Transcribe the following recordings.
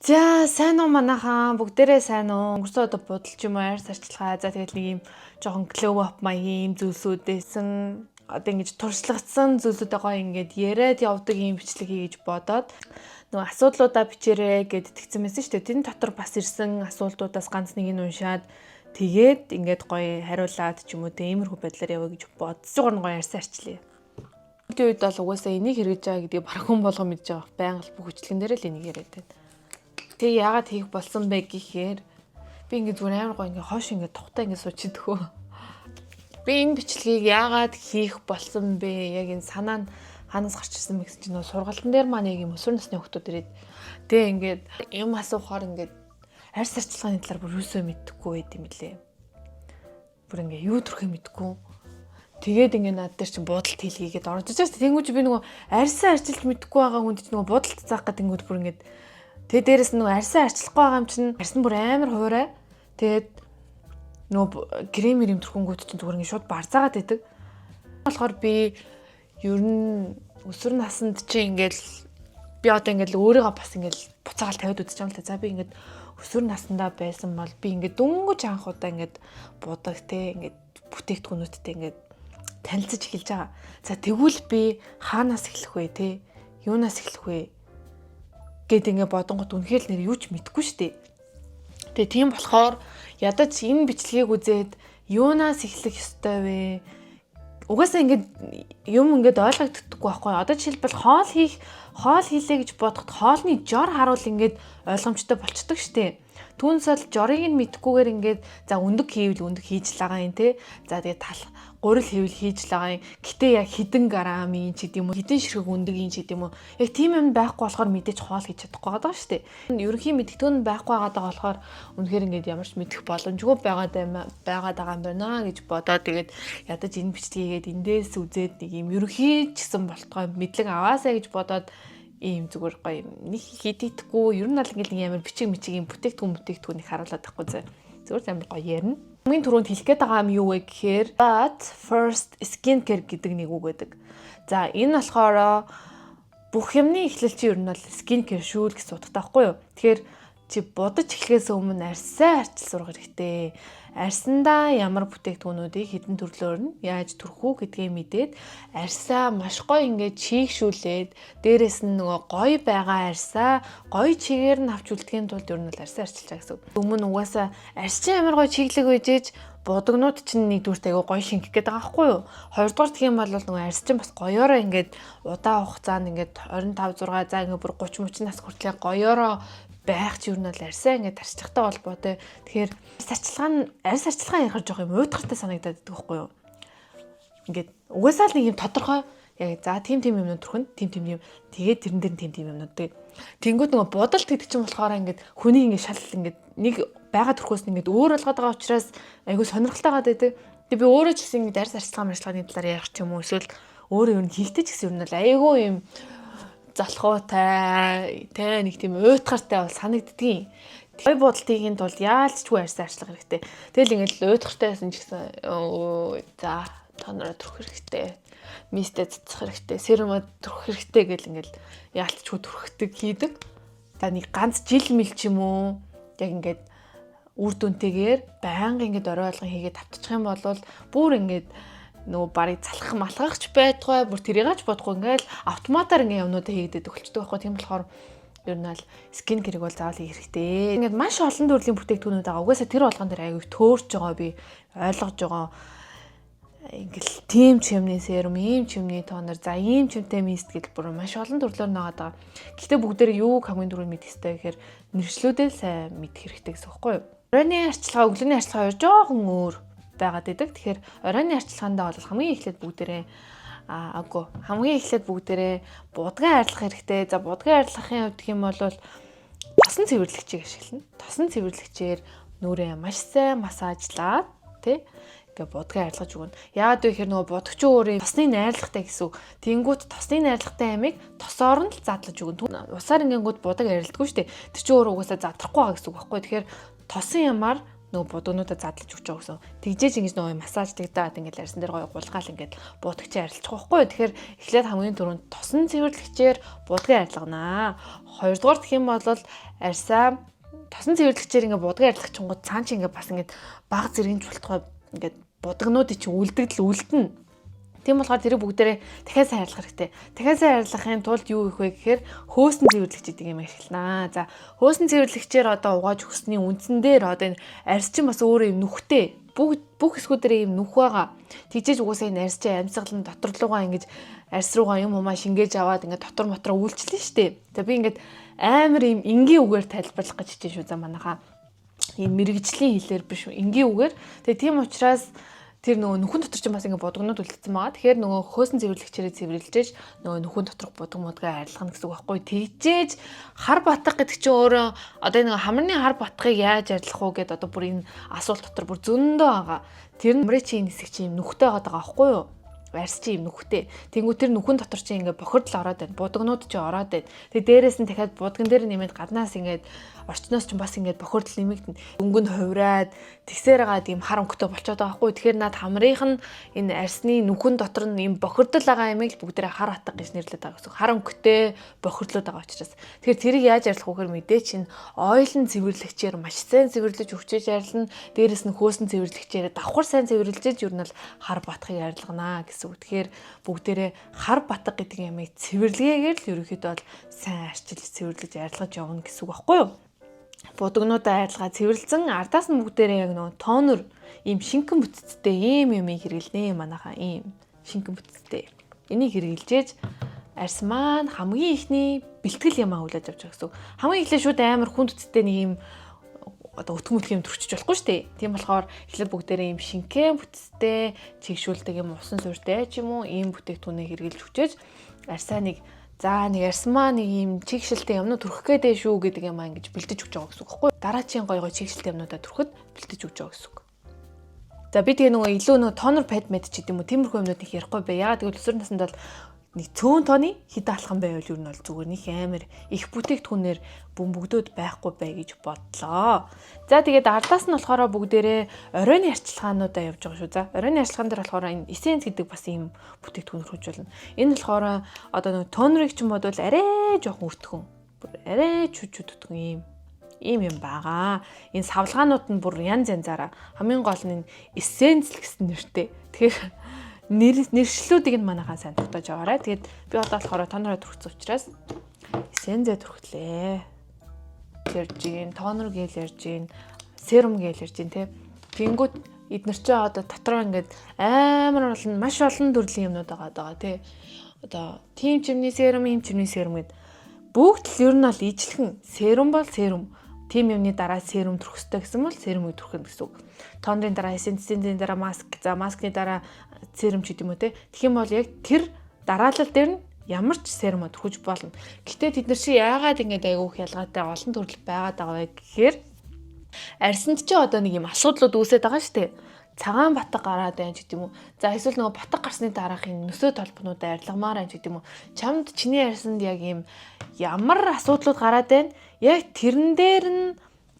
За сайн уу манайхан бүгдээрээ сайн уу? Өнгөрсөн одоо будалч юм уу арьс арчилгаа. За тэгэл нэг юм жоохон glow up маягийн зүйлсүүдээсэн одоо ингэж туршлагдсан зүйлсүүдээ гоё ингээд яриад явдаг юм бичлэг хийж бодоод нөгөө асуудлуудаа бичээрэй гэд тэгсэн мэсэн шүү дээ. Тэн дотор бас ирсэн асуултуудаас ганц нэг нь уншаад тэгээд ингээд гоё хариулаад ч юм уу тиймэрхүү байдлаар яваа гэж бодож байгаа гоё арьс арчлаа. Өдөө үед бол угаасаа энийг хэрэгж байгаа гэдгийг баг хүн болго мэдж байгаа. Байнга л бүх хөчлөн дээр л энийг яриад байна. Тэг яагаад хийх болсон бэ гэхээр би ингээ зүгээр амар гоо ингээ хоош ингээ тухтаа ингээ суучидгөө. Би энэ бичлэгийг яагаад хийх болсон бэ? Яг энэ санаа нь хаанаас гарч ирсэн бэ гэсэн чинь нөө сургалтын дээр маань яг юм өсвөр насны хүмүүс ирээд тэг ингээд юм асуухаар ингээд арьс арчилгааны талаар бүр юусоо мэдэхгүй байд юм лээ. Бүр ингээ юу төрхөө мэдэхгүй. Тэгээд ингээ над дээр чинь буудалт хийлгээгээд орж ижээс тэнгуүч би нөгөө арьсаа арчилж мэдэхгүй байгаа хүнд чинь нөгөө буудалт заах гэдэг тэнгуүд бүр ингээ тэгээ дээрэс нь нөгөө арьсаа арчлахгүй байгаа юм чинь арьс нь бүр амар хуурай. Тэгээд нөгөө крем төрхөнгүүд чинь зүгээр ингээ шууд барзаагаад байдаг. Болохоор би ер нь өсвөр наснд чи ингээл би одоо ингээл өөрийгөө бас ингээл буцаагаал тавиад үзэж байгаа юм л та. За би ингээд өсвөр наснда байсан бол би ингээд дөнгөж анх удаа ингээд будаг те ингээд бүтээгдэхүүнүүдтэй ингээд танилцаж эхэлж байгаа. За тэгвэл би хаанаас эхлэх вэ те? Юунаас эхлэх вэ? Гэт ингээ бодонгот үнэхээр нэр юу ч мэдэхгүй штэ. Тэгээ тийм болохоор ядаж энэ бичлэгийг үзээд юунаас эхлэх ёстой вэ? Угаасаа ингээд юм ингээд ойлгогддоггүй байхгүй. Одоо жишээлбэл хоол хийлээ гэж бодоход хоолны жор харуул ингээд ойлгомжтой болчдөг штэ. Түүнээс л жорыг нь мэдхгүйгээр ингээд за өндөг хийвэл өндөг хийж л байгаа юм те. За тэгээ гурил хийвэл хийж л байгаа юм. Гэтэ яг хідэн грамын ч гэдэм үү, хідэн ширхэг өндөгийн ч гэдэм үү. Яг тийм юм байхгүй болохоор мэдээж хоол хийж чадахгүй байгаа шүү дээ. Ерөнхийн мэдгтүүн байхгүй байгаа болохоор үнэхээр ингээд ямар ч мэдэх боломжгүй байгаад байгаа юм байна гэж бодоод тэгээд ядаж энэ бичлэгийг эндээс үзээд нэг юм ерөнхий ч гэсэн болтгой мэдлэг аваасаа гэж бодоод ийм зүгээр гоё нэг хийдэггүй ер нь л ингээд нэг амар бичиг юм бүтээгдэхүүн их харуулдаг байхгүй зүгээр амар гоё ярина. Хамгийн түрүүнд хэлэх гээд байгаа юм юу вэ гэхээр but first skincare гэдэг нэг үг байдаг. За энэ болохоор бүх юмны эхлэл чи ер нь бол skincare шүү л гэсэн утгатай байхгүй юу? Тэгэхээр чи будаж эхлэхээс өмнө арьсаа арчил сурах хэрэгтэй. Арьсандаа ямар бүтээгдэхүүнүүдийг хэдэн төрлөөр нь яаж төрөх үү гэдгийг мэдээд арьсаа маш гоё ингээд чийгшүүлээд дээрэс нь нөгөө гоё байгаа арьсаа гоё чигээр нь авч үлдэхийн тулд ер нь бол арьсаа арчилж байгаа гэсэн үг. Өмнө угаасаа арьс чинь амар гоё чиглэг байжээж будагнууд чинь нэгдүгürt айгу гоё шингэх гээд байгаа байхгүй юу? Хоёрдугаар гэх юм бол нөгөө арьс чинь бас гоёороо ингээд удаан хугацаанд ингээд 25 6 за ингээд бүр 30 30 нас хүртэл гоёороо байх ч юу нь бол арьсаа ингээд арчилгатай холбоотой. Тэгэхээр арьс арчилгаа ярих жоох юм уйтгартай санагдаад байдаг байхгүй юу? Ингээд угаасаа л нэг юм тодорхой яг за тийм юмнууд төрхөн тийм тэгээд тэрэн дээр тийм юмнууд тэгээд тэнгууд нөгөө бодолт гэдэг чинь болохоор ингээд хүний ингээд шал ингээд нэг байгаа төрхөөс ингээд өөр болгоод байгаа учраас айгүй сонирхолтой байдаг. Тэгээд би өөрөө ч гэсэн ингээд арьс арчилгааны талаар ярих ч юм уу эсвэл өөрөө юу хийхтэй ч гэсэн юм бол айгүй юм залхуутай нэг тийм уйтгартай бол санагддгийн. Той бодолтын тулд яалчгүй арьс арчлах хэрэгтэй. Тэгэл ингээд уйтгартайсэн ч гэсэн за тонороо төрөх хэрэгтэй. Мистэй цэцэх хэрэгтэй. Серумад төрөх хэрэгтэй гэл ингээд яалтчгүй төрөхдөг хийдэг. За нэг ганц жил мэл ч юм уу яг ингээд үр дүнтэйгээр байнга ингээд орой болгон хийгээд тавтчих юм бол бүр ингээд нөгөө барыг залхах малгахч байдгүй бүр тэрийгаач бодохгүй ингээл автоматар ингээ юмнуудаа хийгдээд өгчдөг байхгүй. Тийм болохоор ер нь аль скин кэрийг бол заавал хийх хэрэгтэй. Ингээд маш олон төрлийн бүтээгдэхүүнүүд байгаа. Угаасаа тэр болгон дээр аягүй төөрч байгаа би ойлгож байгаа. Ингээл тийм чимний серум, ийм чимний тонер, за ийм чимтэй мист гэдэл бүр маш олон төрлөөр наагаад байгаа. Гэхдээ бүгдээр юу хамгийн түрүү мэдэх хэрэгтэй гэхээр нэршлүүдээ сайн мэдэх хэрэгтэй гэсэн үг байхгүй юу? Оройны арчилгаа, өглөөний арчилгаа хоёр жоохон өөр байгаад байдаг. Тэгэхээр оройны арчилгаандаа бол хамгийн эхлээд бүгдээрээ будгаа арилгах хэрэгтэй. За будгаа арилгахын хувьд гэх юм бол тосон цэвэрлэгчийг ашиглана. Тосон цэвэрлэгчээр нүрээ маш сайн массажлаад тий ингээ будгаа арилгаж өгнө. Яагаад вэ гэхээр нөгөө будагчин өөрийн тосны найрлагатай гэсэн үг. Тэнгүүт тосны найрлагатай амийг тосоор нь л задлаж өгнө. Усаар ингэнгүүт будаг арилдаггүй шүү дээ. Тэр чинь өөрөө угаасаа задрахгүй байгаа гэсэн үг байхгүй. Тэгэхээр тосон ямаар нөгөө будагнуудаа задлаж өгч байгаа гэсэн. Тэгжээж ингэж нөгөө массажлагдаад ингээд арьсан дээр гоё гулгаал ингээд буудагчаа арилчих واخгүй. Тэгэхээр эхлээд хамгийн түрүүнд тосон цэвэрлэгчээр будгаа арилганаа. Хоёрдугаар гэх юм бол арьсаа тосон цэвэрлэгчээр ингээд будгаа арилгахчингууд цаан чи ингээд бас ингээд баг зэргийн чултгой ингээд будагнуудыг чи үлдэнэ. Тийм болохоор тэрийг бүгдээрээ дахиад сайн арилгах хэрэгтэй. Дахиад сайн арилгахын тулд юу их вэ гэхээр хөөсөн цэвэрлэгч гэдэг юм ашиглана. За хөөсөн цэвэрлэгчээр одоо угааж өгсөний үндсэн дээр одоо энэ арьс чинь бас өөрөө юм нүхтэй. Бүх хэсгүүдээр юм нүх байгаа. Тэгжээж угаасаа энэ арьс чинь амьсгал нь дотор руугаа ингэж арьс руугаа юм умаа шингээж аваад ингээд дотор мотроо үйлчлэн штэ. За би ингээд амар юм энгийн үгээр тайлбарлах гэж хичээж шүү за манайхаа. Ийм мэрэгжлийн хэлээр биш энгийн үгээр. Тэгээ тийм учраас тэр нөгөө нүхэн дотор ч бас ингээд будагнууд үлдсэн байгаа. Тэгэхээр нөгөө хөөсөн цэвэрлэгчээрээ цэвэрлжээж нөгөө нүхэн доторх будагнуудгаа арилгах гэсэн үг байхгүй. Тэгжээж хар батгах гэдэг чинь өөрөө одоо энэ хамрын хар батгахыг яаж арилгах уу гэдээ одоо бүр энэ асуулт дотор бүр зөндөө байгаа. Тэр нь хамрын чинь хэсэг чинь нүхтэй байгаа байхгүй юу? Арьс чи юм нүхтэй. Тэнгүү тэр нүхэн дотор чи ингээд бохирдол ороод байна. Будагнууд чи ороод байна. Тэгээ дээрээс нь дахиад будагн дээр нэмээд гаднаас ингээд орчноос ч бас ингээд бохирдол нэмэгдэн. Өнгөнд хувраад тэгсээр гаад юм хар өнгөтэй болчиход байгаа хгүй. Тэгэхээр над хамрынх нь энэ арьсны нүхэн дотор нь юм бохирдол байгаа юм л бүгдээ хар хатга гэж нэрлэдэг байгаа гэсэн. Хар өнгөтэй бохирдлууд байгаа учраас. Тэгэхээр тэрийг яаж арилгах вэ гэхээр мэдээ чинь ойлон цэвэрлэгчээр маш сайн цэвэрлэж өгчээж арилна. Дээрээс нь хөөсөн цэвэрлэгчээр давхар сайн цэвэрлжээж юу нь л хар батхыг арилганаа гэсэн. Тэгэхээр бүгдээрээ хар батга гэдэг ямыг цэвэрлэгээр л ерөөхдөө бол сайн арчилж цэвэрлэж арилгаж явна гэсэн үг байхгүй юу? Будагнуудаа арилгаа цэвэрлсэн ардаас нь бүгдээрээ яг нөгөө тонор ийм шинхэн бүтцтэй ийм хэрэглэнэ манайхаа ийм шинхэн бүтцтэй. Энийг хэрэглэжээж арьс маань хамгийн ихний бэлтгэл ямаа хүлээж авч байгаа гэсэн. Хамгийн эхлээд шууд амар хүн бүтцтэй нэг ийм одоо өтгөн юм төрчихж болохгүй шүү дээ. Тийм болохоор эхлээд бүгдээрээ ийм шинхэн бүтцтэй чигшүүлдэг юм усан суурьтай ч юм уу ийм бүтээгдэхүүнээ хэрэглэж хүчээж арьсаа нэг арьс маань нэг ийм чигшэлтэй юмнууд төрөх гээдэ шүү гэдэг юм аа ингэж бэлдэж өгч байгаа гэсэн үг байхгүй. Дараачийн гой чигшэлтэй юмнуудаа төрөхөд бэлдэж өгч байгаа гэсэн үг. За би тэгээ нөгөө илүү нөгөө тонор пад мэд ч гэдэм үү тиймэрхүү юмнуудыг ярихгүй бай. Ягаад гэвэл өсвөр наснд бол нэг цөөн тооны хэд алхам байвал юу нь бол зүгээр нэг амар их бүтээгдэхүүнээр бөмбөгдөөд байхгүй бай гэж бодлоо. За тэгээд ардаас нь болохоор бүгдээрээ оройн арчилгаануудаа явж байгаа шүү. За оройн арчилгаан дээр болохоор энэ эссенц гэдэг бас ийм бүтээгдэхүүн хурж болно. Энэ болохоор одоо нэг тонерыг ч юм бодвол арай жоохон өртгөн. Арай чүчүдтгэн ийм юм байгаа. Энэ савлгаанууд нь бүр янз янзаараа хамгийн гол нь эссенц гэсэн нэртэй. Тэгэхээр нэршлүүдийг нь манайхаа сайн тогтоож аваарай. Тэгээд би одоо болохоор тонороо төрөхсөн учраас эссензээ төрхлээ. Ярьж гин, тонор гээл ярьж гин, серум гээл ярьж гин те. Тэнгүүд эднэр чи одоо дотроо ингээд амар олон маш олон төрлийн юмнууд байгаа те. Одоо тийм чимний серум, ийм чимний серум гэд бүгд л ер нь бол ижлэхэн серум бол серум. Тим юмны дараа серум төрөх ёстой гэсэн бол серумыг төрөх гэсэн үг. Тонрын дараа эссенцийн дараа маск, за маскны дараа серум ч гэдэм үү те. Тэгэх юм бол яг тэр дараалал дээр нь ямар ч серум төрөж болно. Гэтэ тэд нар чи яагаад ингэж айгүйх ялгаатай олон төрөл байгаад байгаа вэ гэхээр арьсанд чи одоо нэг юм асуудлууд үүсээд байгаа шүү дээ. Цагаан батга гараад байна ч гэдэм үү. За эсвэл нөгөө батга гарсны дараах энэ нөсөө толбонуудаа арилгамаар байна ч гэдэм үү. Чамд чиний арьсанд яг юм ямар асуудлууд гараад байна? Яг тэрэн дээр нь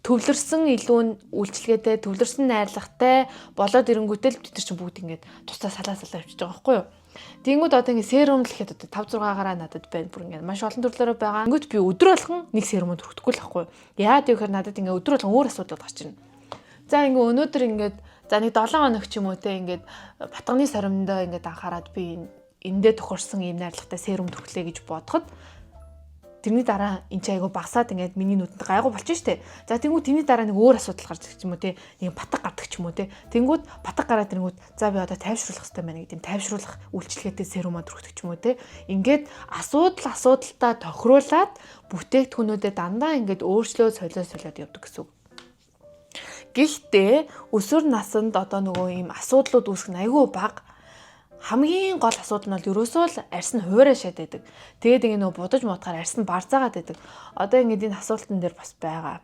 төвлөрсөн илүү үйлчлэгээтэй, төвлөрсөн найрлагатай болоод ирэнгүүтэл бид нар чинь бүгд ингэж тусдаа салаа явчихж байгаа байхгүй юу? Тэнгүүд одоо ингэ серум л ихэд одоо 5 6 гараа надад байна. Бүр ингэ маш олон төрлөөрөө байгаа. Тэнгүүд би өдөр болгон нэг серумд хүртэхгүй л байхгүй юу? Яагаад гэвэл надад ингэ өдөр болгон өөр асуудал гарч ирнэ. За ингэ өнөөдөр ингэ за нэг 7 хоног ч юм уу те ингэ батганы соромдоо ингэ анхаарад би эндээ тохирсон юм найрлагатай серум төрхлөө гэж бодоход тэрний дараа энэ ч айгу багсаад ингээд миний нүдэнд гайгүй болчих штэ. За тэнгууд тэрний дараа нэг өөр асуудал гарч ирэх юм уу те. Нэг батг гардаг ч юм уу те. Тэнгууд батг гараад тэнгууд за би одоо тайвшруулах хэрэгтэй байна гэдэг юм тайвшруулах үйлчлэгээтэй серум төрөхдөг ч юм уу те. Ингээд асуудалтай тохируулаад бүтээгдэхүүнүүдэд дандаа ингээд өөрчлөө солиод явдаг гэсэн үг. Гэхдээ өсвөр наснд одоо нөгөө ийм асуудлууд үүсэх нь айгүй бага. Хамгийн гол асуудал нь бол ерөөсөө л арьс нь хуурай шат байдаг. Тэгээд ингэ нөө будаж муудахаар арьс нь барзаагаад байдаг. Одоо ингэ энэ асуултан дээр бас байгаа.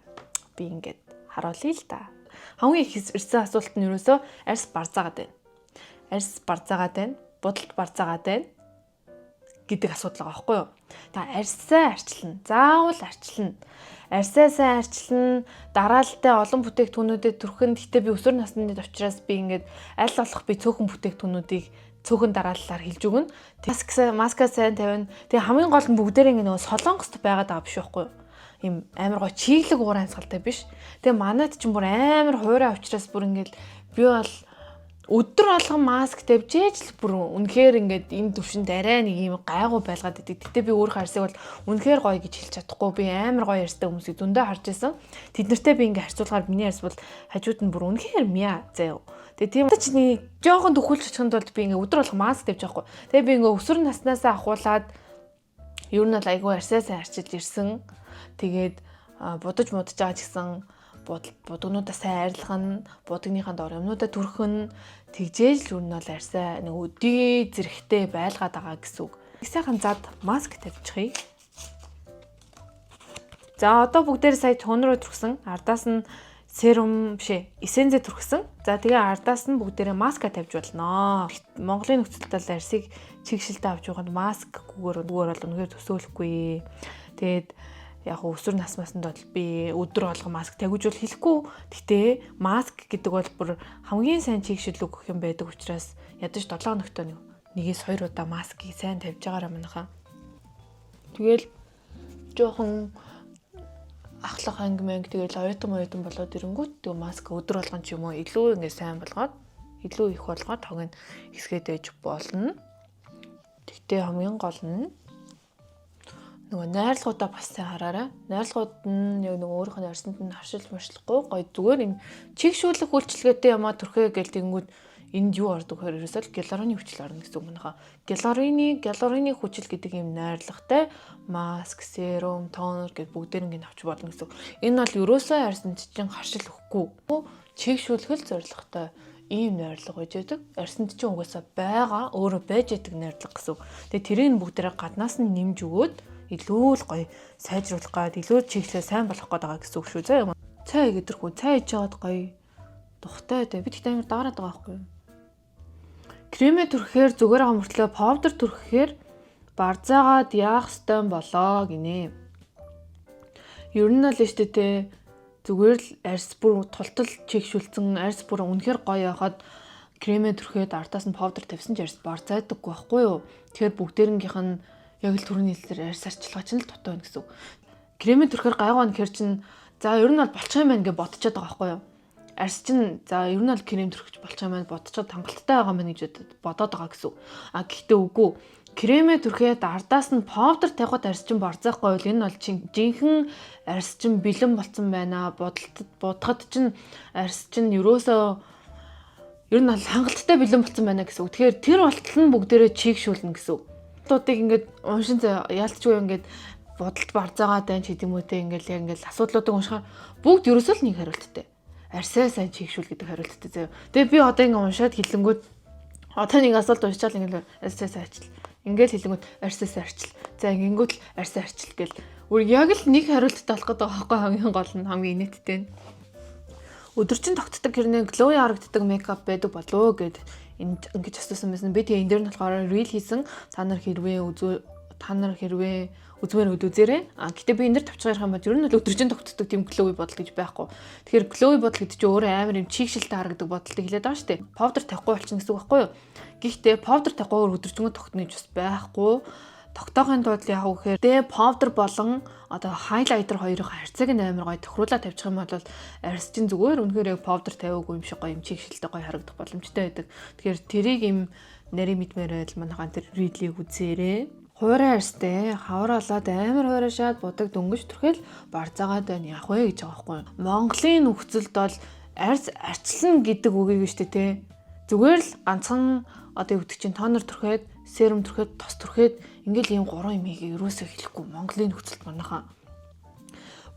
Би ингээд харуулъя л да. Хамгийн их ирсэн асуулт нь ерөөсөө арьс барзаагаад байна. Арьс барзаагаад байна. Будалд барзаагаад байна гэдэг асуудал байгаа байхгүй юу? Та арьсаа арчилна. Заавал арчилна. арьсаа сайн арчилна, дараалалтай олон бүтээгдэхүүнүүдэд түрхэн. Гэхдээ би өсвөр насны учраас би ингээд аль болох би цөөхөн бүтээгдэхүүнүүдийг цөөхөн дараалалаар хэлж өгнө. Маска сайн тавина. Тэгээ хамгийн гол нь бүгдээрээ ингээд нөгөө солонгост байгаад байгаа биш байхгүй юу? Ийм амар гоо чиглэг уур амьсгалтай биш. Тэгээ манайд ч бүр амар хуурай учраас бүр ингээд би бол өдөр болгон маск тавьж л бүр үнэхээр ингээд энэ төвшөнд арай нэг юм гайгүй байлгаад идэг. Гэтэ би өөрийнхөө харьцааг бол үнэхээр гоё гэж хэлж чадахгүй. Би амар гоё ярьстай хүмүүсийг дүндээ харж байсан. Тэд нартэй би ингээд харьцуулахаар миний ярьс бол хажууд нь бүр үнэхээр мяа заяа. Тэгээ тийм ч жоохон төхүүлж очиход бол би ингээд өдөр болгон маск тавьж байхгүй. Тэгээ би ингээд өсвөр наснаасаа ахуулаад ер нь бол айгүй арьсаа сайн арчилж ирсэн. Тэгээд будаж байгаа ч гэсэн будагнуудаа сайн арилгана, будагныхаа дор юмнуудаа түрхэн тэгжээж л юу нь бол арьсаа нэг өдий зэрэгтэй байлгаад байгаа гэсэн үг. Их сайхан зад маск тавьчихъя. За одоо бүгдээр сая тон руу түрхсэн. Ардаас нь серум бишээ, эссензэ түрхсэн. За тэгээ ардаас нь бүгдээрээ маска тавьж болно. Монголын нөхцөлд бол арьсыг чигшилтэй авч байгаад маскгүйгээр бол үнэхээр төсөөлөхгүй. Тэгээд яг өсвөр насмасанд бол би өдөр болгон маск тавьж бол хэлэхгүй. Гэтэ маск гэдэг бол бүр хамгийн сайн чигшил өгөх юм байдаг учраас ядаж 7 хоногт нэгээс 2 удаа маскыг сайн тавьж байгаараа манайхаа. Тэгэл жоохон ахлах ангиманг тэгэл оюутан болоод ирэнгүүт тэг маск өдөр болгон ч юм уу илүү ингэ сайн болгоод илүү их болгоод хог нь хэсгээд ээж болно. Тэгтээ хамгийн гол нь нөгөө найрлагуудаа бас сайн хараарай. Найрлагууд нь яг нөгөө өөрийнх нь арьсанд нь харшилж маршлахгүй гоё зүгээр юм чигшүүлэх үйлчлэгээтэй юмаа төрхөө гэл тэнгүүд энд юу ордог гэхээр ерөөсөө гиалурины хүчил орно гэсэн үг манайхаа. Гиалурины хүчил гэдэг юм найрлагатай маск, серум, тонер гэд бүгдээр ингэ авч болно гэсэн үг. Энэ бол ерөөсөө арьсанд чинь харшил өгөхгүй. Чигшүүлэх зорилготой ийм найрлага байж байдаг. Арьсанд чинь угаасаа байгаа, өөрөө байж байдаг найрлага гэсэн үг. Тэгээ тэрийг бүгдээрээ гаднаас нь нэмж өгөөд илүү л гоё сайжруулах гээд илүү чиглэлээ сайн болгох гээд байгаа гэсэн үг шүү заа. Цай гэдэрхүү цай иж жаад гоё тухтай дээ. Би тэгтээ амар даарад байгаа байхгүй юу? Кремэ түрхэхээр зүгээр байгаа мөртлөө повдер түрхэхээр барзаагаад яах ёстой болоо гинэ. Ер нь л штэ те зүгээр л арьс бүр тултал чигшүүлсэн арьс бүр үнэхээр гоё яхад кремэ түрхээд ардаас нь повдер тавьсан ч арьс барзаадаггүй байхгүй юу? Тэгэхээр бүгдээрнгийнх нь яг л түрүүний хэлээр арьс арчилгаа чинь л дутаа байна гэсэн үг. Кремэ түрхээр гайгүй нөхөр чинь за ер нь бол болчих юм байна гэж бодчиход байгаа байхгүй юу? Арьс чинь за ер нь бол крем түрхэж болчих юм байна бодчиход хангалттай байгаа мэн гэж бодоод байгаа гэсэн үг. А гэхдээ үгүй. Кремэ түрхээд ардаас нь повдер тавихад арьс чинь барзаахгүй бол энэ бол жинхэнэ арьс чинь бэлэн болцсон байна. Будахад чинь арьс чинь ерөөсөө ер нь бол хангалттай бэлэн болцсон байна гэсэн үг. Тэгэхээр тэр болтол нь бүгдээрээ чигшүүлнэ гэсэн үг. Асуудлуудыг ингээд уншин яалтчгүй ингээд бодолд барзаагаад байна ч гэдэм үү те ингээд асуудлуудыг уншихаар бүгд ерөөсөө л нэг хариулттай. Арьсаа сайн чигшүүл гэдэг хариулттай заяа. Тэгээ би одоо ингээд уншаад хэлэнгүүт одоо нэг асуулт уншичаал ингээд арьсаа сайн арчил. Ингээд хэлэнгүүт арьсаа сайн арчил. За ингэнгүүт л арьсаа арчил гэл. Яг л нэг хариулттай болох гэдэг байгаа байхгүй хамгийн гол нь хамгийн инээдтэй нь. Өдөржин тогтдог хэрнээ глоуи харагддаг мейкап байдаг болов гэд ингэж асуусан байсан. Би тэгээ энэ дээр нь болохоор reel хийсэн. Та нар хэрвээ үзмээр үзээрэй. Гэтэ би энэ дээр тавьчих ярих юм бол ер нь л өдөржин тогтдог тийм глоуи бодол гэж байхгүй. Тэгэхээр глоуи бодол гэдэг чинь өөрөө амар юм чигшилтэй харагдаг бодолтой хэлээд байгаа шүү дээ. Повдер тавихгүй болчихно гэсэн үг байхгүй юу? Гэхдээ повдер тавихгүйгээр өдөржингөө тогтно гэж бас байхгүй. Тогтоохын тулд яг үхээр повдер болон одоо хайлайтер хоёрын харьцааг нь амар гоё тохируулаад тавьчих юм бол арьс чинь зүгээр үнэхээр яг повдер тавиагүй юм шиг гоё юм чигшилтэй гоё харагдах боломжтой байдаг. Тэгэхээр тэрийг юм нарийн мэдмээр байл манайхан тэр ридлийг үзээрэй. Хуурай арьстай хавраалаад амар хуурайшаад будаг дөнгөж төрхөл барзаагаад байна яах вэ гэж байгаа байхгүй юу? Монголын нөхцөлд бол арьс арчилна гэдэг үгийг нь шүү дээ. Зүгээр л ганцхан одоо юу гэдэг чинь тонер түрхээд, серум түрхээд, тос түрхээд ингээл ийм гурван юмыг ерөөсөө хэлэхгүй Монголын нөхцөлд манайхаа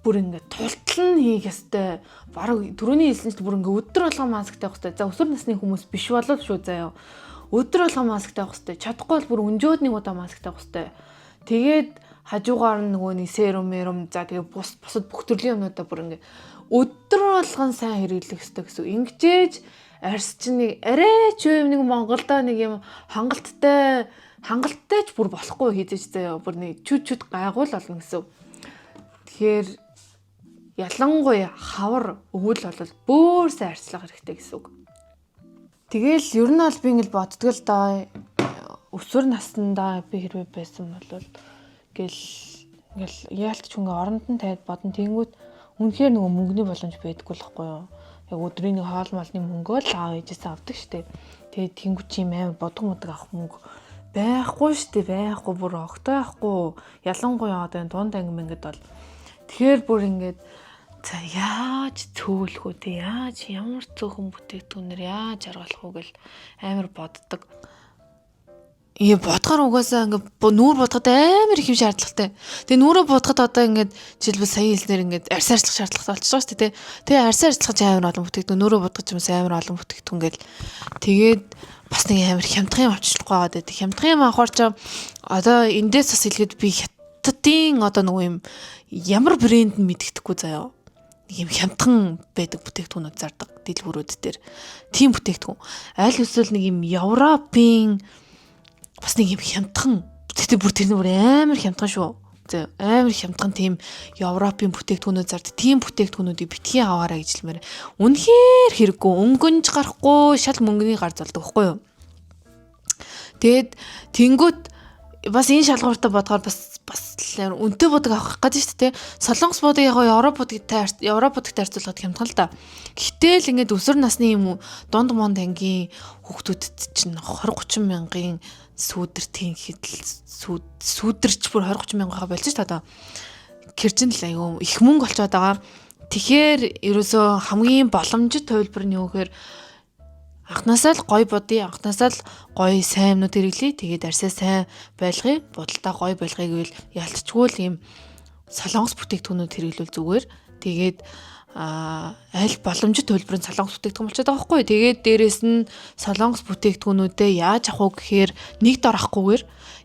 бүр ингээд тултал нь хийх ёстой. Бараг түрүүний хэлсэн чинь бүр ингээд өдөр болгон маск тавих ёстой. За өсвөр насны хүмүүс биш болов шүү заяа. Өдөр болгон маск тавих ёстой. Чадахгүй бол бүр өнжөөд нэг удаа маск тавих ёстой. Тэгээд хажуугаар нь нөгөө нэг серум, за тэгээ бусад бүх төрлийн юмнуудаа бүр ингээд өдөр болгон сайн хэрэглэх ёстой гэсэн. Ингэжээж арьс чинь нэг арай ч юм нэг Монголдоо нэг юм хангалттай ч бүр болохгүй хийжээж заяа. Бүр нэг чүд гайгуул болно гэсэн. Тэгэхээр ялангуяа хавар өвөл бол бүр сайн арчилга хэрэгтэй гэсэн үг. Тэгэл ер нь бол би ингэж боддог л да. Өсвөр наснда би хэрвээ байсан бол ингээл яалтч ингээ оронд нь тавиад бодон тэнгүүд үнэхээр нөгөө мөнгөний боломж байдаггүй л байхгүй юу. Яг өдрийн нэг хоол малны мөнгөө л аав ээжээс авдаг штеп. Тэгээд тэнгүүд чи амар бодго модог авах мөнгө байхгүй штеп, байхгүй бүр огтой байхгүй. Ялангуяа одоо дунд анги мэгэд бол тэгэхээр бүр ингээд за яаж цөөлөх үү те, яаж ямар цөөхөн бүтээгдэхүүнээр яаж аргалах уу гэл амар боддог. Бодохоор угаасаа ингээ нүүр бодоход амар их юм шаардлагатай. Тэгээ нүүрөө бодоход одоо ингээд жишээлбэл сая хэлснээр ингээд арьс арчлах шаардлагатай болчихж байгаа шүү дээ. Тэгээ арьс арчлах амар олон бүтээгдэхүүн, нүүрөө бодох юм амар олон бүтээгдэхүүн гэл. Тэгээд бас нэг амар хямдхан юм авчлахгүй байгаа дээ. Хямдхан юм авахар ч одоо эндээс бас хэлгээд би хятадын одоо нөгөө юм ямар брэнд нь мэддэхгүй заяа. Нэг юм хямдхан байдаг бүтээгдэхүүнүүд зардаг дэлгүүрүүд дээр. Тийм бүтээгдэхүүн. Аль эсвэл нэг юм Европын бас нэг юм хямдхан. Тэгтээ бүр тэр нүр амар хямдхан шүү. За амар хямдхан тийм Европын бүтээгдэхүүнүүд зардаг. Тийм бүтээгдэхүүнүүдийг битгий аваарай гэж хэлмээр. Үнэхээр хэрэггүй. Өнгөнж гарахгүй шал мөнгөний гар золдог байхгүй юу? Тэгэд тэнгүүт бас энэ шалгууртаа бодохоор бас үнэтэй бодог авах гэж шүү дээ. Солонгос бодог яг Европодтой харьцуулахад хямдхан л да. Гэтэл ингээд өсвөр насны юм дунд монд ангийн хүүхдүүдэд чинь 20-30 мянган сүүдэртийн сүүдэрч бүр 20-30 мянга болж ш та одоо гэрчин л аюу их мөнгө олцоод байгаа. Тэгэхээр ерөөсөө хамгийн боломжит хувилбар нь юу гэхээр анхнаасаа л гой бодъё, анхнаасаа л гой сайн юмнууд хэрэглэе. Тэгээд арьсаа сайн байлгая, бодолтой гой байлгая гэвэл ялцчгүй л юм солонгос бүтээгдэхүүнүүд хэрэглүүл зүгээр. Тэгээд аль боломжит төлбөрөнд солонгос бүтээгдэхүүн болчиход байгаа байхгүй. Тэгээд дээрэс нь солонгос бүтээгдэхүүнүүдээ яаж авах вэ гэхээр нэг дор авахгүйгээр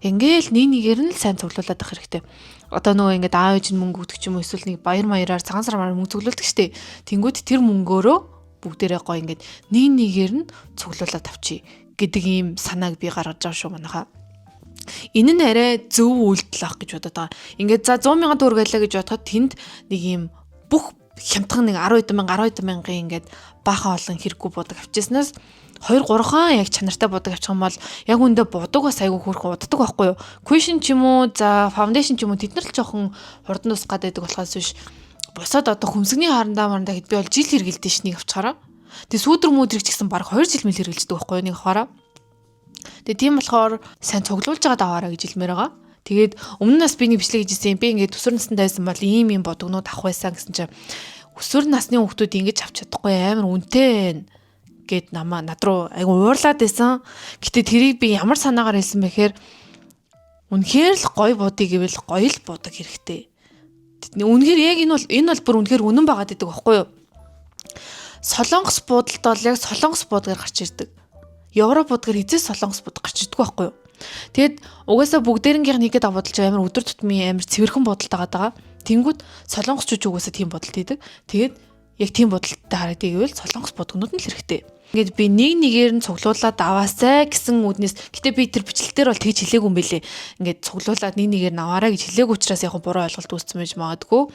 ингээл нэгээр нь л сайн цуглуулад авах хэрэгтэй. Одоо нөгөө ингээд аав ээж нь мөнгө өгдөг ч юм уу эсвэл нэг баяр маяраар цагаан сармаар мөнгө цуглуулдаг штеп. Тэнгүүд тэр мөнгөөрөө бүгдээрээ гоё ингээд нэгээр нь цуглуулад авчий гэдэг ийм санааг би гаргаж байгаа шүү манайхаа. Энэ нь арай зөв үйлдэл ах гэж бодоод байгаа. Ингээд за 100 сая төгрөг байлаа гэж бодоход тэнд нэг ийм бүх хямдхан нэг 10 мянган ингээд баахан олон хэрэггүй бодог авчирснаас 2-3 хаан яг чанартай бодог авчих юм бол яг үндэ бодог бас айгүй хөөрхөн уддаг байхгүй юу? Cushion ч юм уу, за foundation ч юм уу тэд нар л жоохон хурдан ус гадаг болохоос биш. Босоод одоо хөмсгний харандаа хэд би бол жил хэргэлдэж ш нэг авчихараа. Тэгээ сүүдэр мөдрийг ч гэсэн баг 2 жил мэл хэргэлждэг байхгүй юу нэг авахаараа. Тэгээ тийм болохоор сайн цуглуулж байгаа даваараа гэж хэлмээр байгаа. Тэгээд өмнө нас би нэг бичлэг хийжсэн. Би ингээд өсвөр наснд байсан бол ийм бодогнууд авах байсан гэсэн чинь өсвөр насны хүүхдүүд ингэж авч чадахгүй амар үнэтэй гэд над руу айгу уурлаад байсан. Гэтэ тэрийг би ямар санаагаар хэлсэн бэхээр үнэхээр л гой бодъё гэвэл гоё л бодог хэрэгтэй. Үнэхээр яг энэ бол бүр үнэхээр үнэн байгаад байдаг байхгүй юу? Солонгос буудалд бол яг солонгос буудгаар гарч ирдэг. Европ буудгаар эзэс солонгос буудаг гарч ирдэг байхгүй юу? Тэгэд угаасаа бүгдээрнгийнх нэгэд авбодолж амар өдөр тутмын амар цэвэрхэн бодолтой байгаа. Тэнгүүд солонгосчууд угаасаа тийм бодолт хийдэг. Тэгээд яг тийм бодолттой харагддаг гэвэл солонгос бодгонууд нь л хэрэгтэй. Ингээд би нэгээр нь цуглуулад аваасай гэсэн үднэс. Гэтэ би тэр бичлэлээр бол тэгж хэлээгүй юм бэлээ. Ингээд цуглуулад нэгээр нь аваарай гэж хэлээгүй учраас яг буруу ойлголт үүссэн байж магадгүй.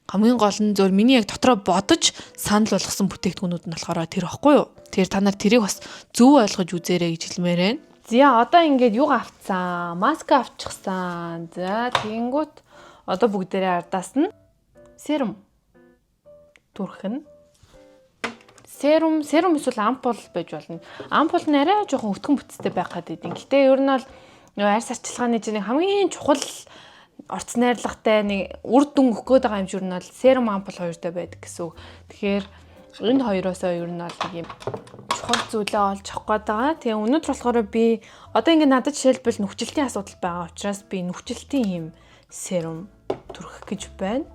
Хамгийн гол нь зөв миний яг дотроо бодож санал болгосон бүтээгдэхүүнүүд нь болохоор тэр ихгүй юу? Тэр та нар тэрийг бас зөв ойлгож үзээрэй гэж хэлмээр байна. За одоо ингээд юг авцсан? Маск авчихсан. За тэгэнгүүт одоо бүгдээрээ ардаас нь серум түрхэн. Серум эсвэл ампул байж болно. Ампул нь арай жоохон өтгөн бүтцтэй байх гэдэг. Гэтэ ер нь бол арьс арчилгааны чинь хамгийн чухал орц найрлагатай нэг үр дүн өгөх гээд байгаа юм шиг нь бол серум ампул хоёртой байдаг гэсэн үг. Тэгэхээр энэ хоёроосоо ер нь бол нэг юм чухал зүйлээ олж авах гээд байгаа. Тэгээ өнөөдөр болохоор би одоо ингээд надад жишээлбэл нүхжилтийн асуудал байгаа учраас би нүхжилтийн юм серум түрхэх гэж байна.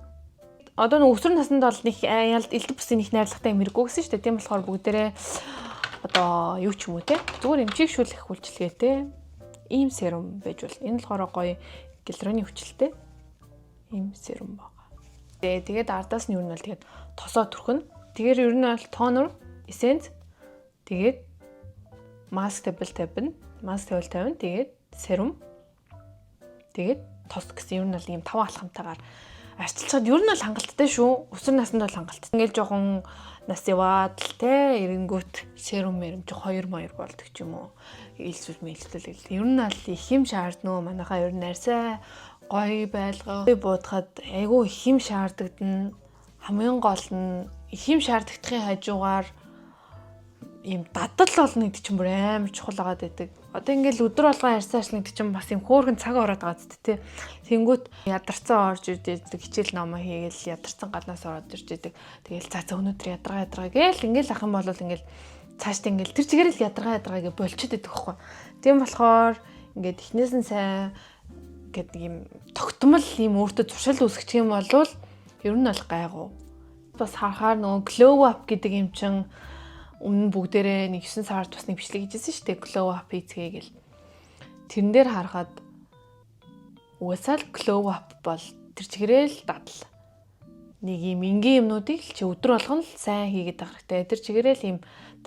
Одоо нэг өсвөр наснд бол нэг элдв бүсийн их найрлагатай юм хэрэггүй гэсэн шүү дээ. Тийм болохоор бүгдээрээ одоо юу ч юм уу те зүгээр эмчигшүүлэх үйлчилгээтэй ийм серум байж бол энэ болохоор гоё гиалуроны хүчилтэй ийм серум байгаа. Тэгээд ардаас нь юу нь бол тэгээд тосоо түрхнэ. Тэгэхээр ер нь бол тонер, эссенц тэгээд маск тавина. Маск тавина. Тэгээд серум. Тэгээд тос гэсэн ер нь бол ийм 5 алхамтайгаар арчилчаад ер нь бол хангалттай шүү. Өсвөр наснд бол хангалттай. Ингээл жоохон нас яваад л те эренгүүт серум жоо 2 маяр болдог ч юм уу. Илсүүл мэлтэл. Ер нь бол их юм шаардна уу? Манайхаа ер нь арьсаа гоё байлгаа. Буудахад айгүй их юм шаардагдана. Хамгийн гол нь их юм шаардлагын хажуугаар ийм дадал болно гэдэг чинь бүр амар чухал агаад байдаг. Одоо ингээл өдөр болгон арьсаа ажиллана гэдэг чинь бас юм хөөргөн цаг ороод байгаа зү тэ. Тэнгүүт ядарсан орж ирдэг хичээл номоо хийгээл ядарсан гаднаас ороод ирж идэг. Тэгээл за өнөөдөр ядаргаа гээл ингээл ах юм бол ингээл цаашдаа ингээл тэр чигээр л ядаргаа гэж болчиход байдаг байхгүй. Тийм болохоор ингээд эхнээс нь сайн гэдэг ийм тогтмол ийм өөртөө туршил үүсгэх юм бол ер нь бол гайгүй. Бас харахаар нөгөө glow up гэдэг юм чин өмнө бүгдээрээ 9 сард бас нэг бичлэг хийжсэн шүү дээ. Glow up хийцгээе гэл. Тэрэн дээр харахад уусаал glow up бол тэр чигээрэл дадал. Нэг юм энгийн юмнуудыг л чи өдөр болгон л сайн хийгээд байх хэрэгтэй. Тэр чигээрэл юм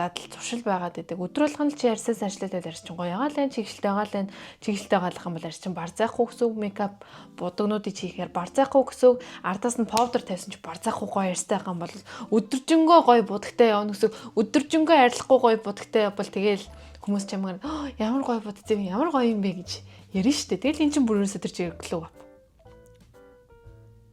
дадал туршил байгаад байдаг. Өдөр болгон л чи арьсаас ажиллаад арьсчин гоё ягаал чиглэлтэй гаалах юм бол арьсчин барзаахгүй гэсэн үг. Мейкап будагнуудыг хийхээр барзаахгүй гэсэн үг. Ардаас нь повдер тавьсан чи барзаахгүй гоё арьстай байх юм бол өдөржингөө гоё будагтай явна гэсэн. Өдөржингөө арилахгүй гоё будагтай бол тэгэл хүмүүс чамгаар ямар гоё будагтай юм ямар гоё юм бэ гэж ярина штэ. Тэгэл эн чин бүрөөсөө тэр чигээр глоw up.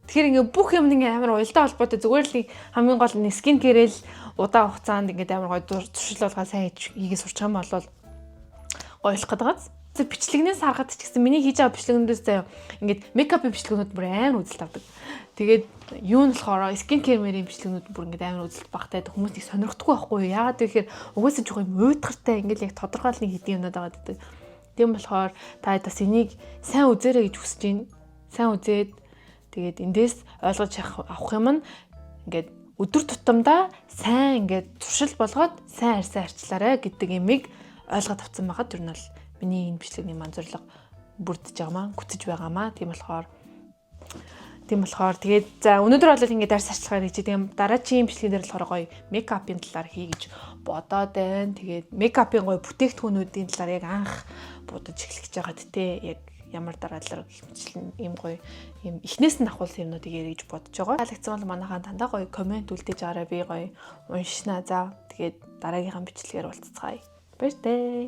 Тэгэхээр ингээ бүх юм ингээ амар уялдаа холбоотой зүгээр л хамгийн гол нь скин кэрэл удаан хугацаанд ингээ амар гоё туршил болгоо сайн хийгээ сурчих юм бол гоёлох гэдэг. Тэр бичлэгнээс харахад ч гэсэн миний хийж байгаа бичлэгнүүдээс заяа ингээд мейкапын бичлэгнүүд бүр амар үзэлт авдаг. Тэгээд юу нь болохоор скин кэрмэрийн бичлэгнүүд бүр ингээ амар үзэлт багтай хүмүүс их сонирхдаггүй байхгүй юу? Яагаад гэхээр угаасаа жоо юм уйдгартай ингээл яг тодорхой л нэг хэдийн юмнууд байгаа гэдэг. Тийм болохоор та бас энийг сайн үзээрэй гэж хүсэж байна. Сайн үзээд тэгээд эндээс ойлгож авах юм нь ингээд өдөр тутамдаа сайн ингээд туршил болгоод сайн арьслаарай гэдэг имийг ойлгоод авсан байгаад тэр нь бол миний энэ бичлэгний манзурлага бүрдэж байгаамаа, гүцэж байгаамаа. Тийм болохоор тэгээд за өнөөдөр бол ингээд арьс арчилгаа хийж тийм дараачийн бичлэг дээр болохоор гоё мейкапын талаар хий гэж бодоод байна. Тэгээд мейкапын гоё бүтээгдэхүүнүүдийн талаар яг анх бодож эхлэж байгаад те яг ямар дараалал хэмжлэн ийм гоё ийм эхнээс нь ахуулсан юмнуудыг ярих гэж бодож байгаа. Таалагдсан бол манайхаа дандаа гоё комент үлдээж аваарай. Би гоё уншнаа. За тэгээд дараагийнхаа бичлэгээр уулзцгаая. Баяртай.